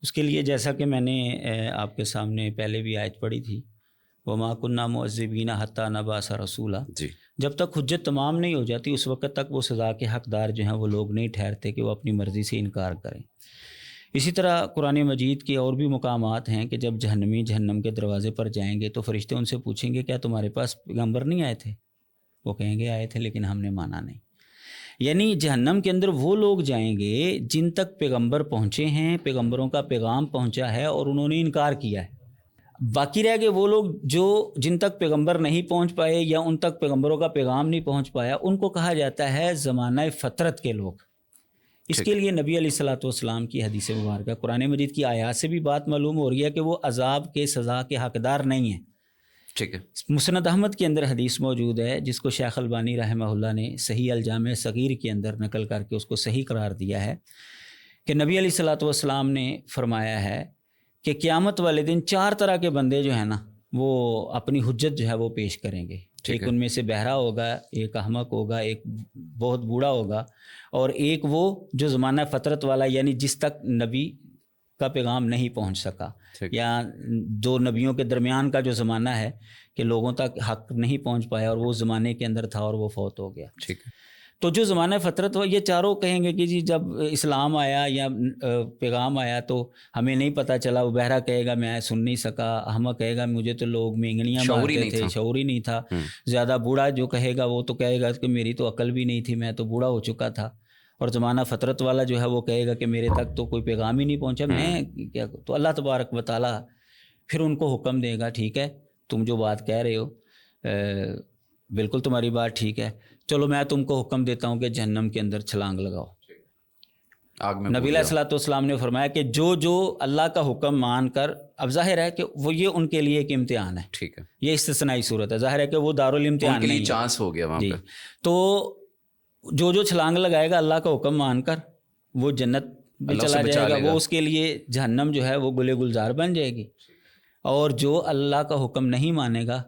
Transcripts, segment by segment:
اس کے لیے جیسا کہ میں نے آپ کے سامنے پہلے بھی آیت پڑھی تھی، وَمَا كُنَّا مُعَذِّبِينَ حَتَّىٰ نَبْعَثَ رَسُولًا، جی، جب تک حجت تمام نہیں ہو جاتی اس وقت تک وہ سزا کے حقدار جو ہیں وہ لوگ نہیں ٹھہرتے کہ وہ اپنی مرضی سے انکار کریں۔ اسی طرح قرآن مجید کے اور بھی مقامات ہیں کہ جب جہنمی جہنم کے دروازے پر جائیں گے تو فرشتے ان سے پوچھیں گے کیا تمہارے پاس پیغمبر نہیں آئے تھے؟ وہ کہیں گے آئے تھے لیکن ہم نے مانا نہیں۔ یعنی جہنم کے اندر وہ لوگ جائیں گے جن تک پیغمبر پہنچے ہیں، پیغمبروں کا پیغام پہنچا ہے اور انہوں نے انکار کیا ہے۔ باقی رہ گئے وہ لوگ جن تک پیغمبر نہیں پہنچ پائے یا ان تک پیغمبروں کا پیغام نہیں پہنچ پایا، ان کو کہا جاتا ہے زمانہ فطرت کے لوگ۔ اس کے لیے نبی علیہ الصلوۃ والسلام کی حدیث مبارکہ، قرآن مجید کی آیات سے بھی بات معلوم ہو رہی ہے کہ وہ عذاب کے سزا کے حقدار نہیں ہیں۔ ٹھیک ہے۔ مسند احمد کے اندر حدیث موجود ہے جس کو شیخ البانی رحمہ اللہ نے صحیح الجامع صغیر کے اندر نقل کر کے اس کو صحیح قرار دیا ہے کہ نبی علیہ الصلوۃ والسلام نے فرمایا ہے کہ قیامت والے دن 4 طرح کے بندے جو ہیں نا وہ اپنی حجت جو ہے وہ پیش کریں گے۔ ایک ان میں سے بہرا ہوگا، ایک احمق ہوگا، ایک بہت بوڑھا ہوگا، اور ایک وہ جو زمانہ فطرت والا، یعنی جس تک نبی کا پیغام نہیں پہنچ سکا، یا 2 نبیوں کے درمیان کا جو زمانہ ہے کہ لوگوں تک حق نہیں پہنچ پایا اور وہ زمانے کے اندر تھا اور وہ فوت ہو گیا۔ ٹھیک ہے۔ تو جو زمانہ فطرت ہو، یہ چاروں کہیں گے کہ جی جب اسلام آیا یا پیغام آیا تو ہمیں نہیں پتہ چلا۔ وہ بہرا کہے گا میں سن نہیں سکا، احمق کہے گا مجھے تو لوگ مینگنیاں مارتے تھے، شعور ہی نہیں تھا، زیادہ بوڑھا جو کہے گا وہ تو کہے گا کہ میری تو عقل بھی نہیں تھی، میں تو بوڑھا ہو چکا تھا، اور زمانہ فطرت والا جو ہے وہ کہے گا کہ میرے تک تو کوئی پیغام ہی نہیں پہنچا، میں کیا۔ تو اللہ تبارک و تعالیٰ پھر ان کو حکم دے گا ٹھیک ہے تم جو بات کہہ رہے ہو بالکل تمہاری بات ٹھیک ہے، چلو میں تم کو حکم دیتا ہوں کہ جہنم کے اندر چھلانگ لگاؤ۔ نبی علیہ الصلوۃ والسلام نے فرمایا کہ جو اللہ کا حکم مان کر، اب ظاہر ہے کہ وہ یہ ان کے لیے ایک امتحان ہے، ٹھیک ہے، یہ استثنائی صورت ہے، ظاہر ہے کہ وہ دارالامتحان ان کے لیے نہیں چانس ہو گیا وہاں جی۔ پہ۔ تو جو چھلانگ لگائے گا اللہ کا حکم مان کر وہ جنت میں چلا جائے گا، وہ اس کے لیے جہنم جو ہے وہ گلے گلزار بن جائے گی، اور جو اللہ کا حکم نہیں مانے گا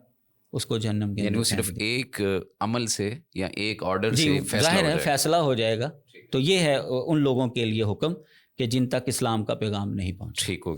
اس کو جہنم کے یعنی اندر وہ صرف ایک عمل سے یا ایک آرڈر سے ظاہر ہے فیصلہ ہو جائے گا۔ تو یہ ہے ان لوگوں کے لیے حکم کہ جن تک اسلام کا پیغام نہیں پہنچا۔ ٹھیک ہو گیا۔